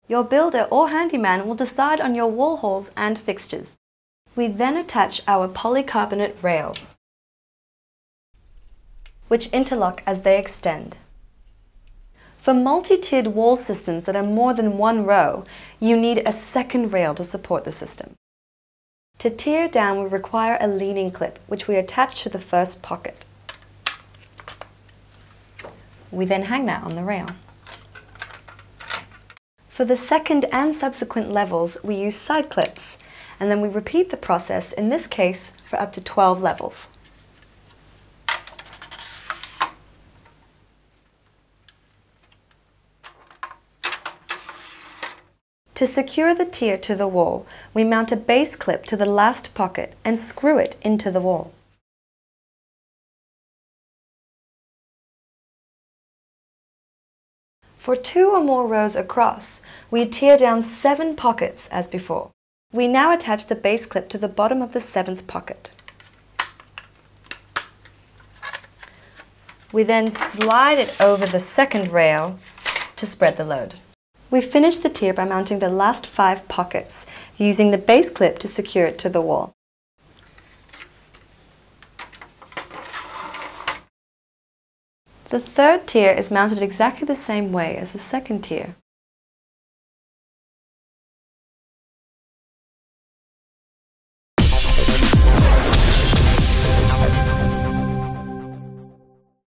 Your builder or handyman will decide on your wall holes and fixtures. We then attach our polycarbonate rails, which interlock as they extend. For multi-tiered wall systems that are more than one row, you need a second rail to support the system. To tier down, we require a leaning clip, which we attach to the first pocket. We then hang that on the rail. For the second and subsequent levels, we use side clips, and then we repeat the process, in this case, for up to 12 levels. To secure the tier to the wall, we mount a base clip to the last pocket and screw it into the wall. For 2 or more rows across, we tier down 7 pockets as before. We now attach the base clip to the bottom of the 7th pocket. We then slide it over the second rail to spread the load. We finish the tier by mounting the last 5 pockets, using the base clip to secure it to the wall. The third tier is mounted exactly the same way as the second tier.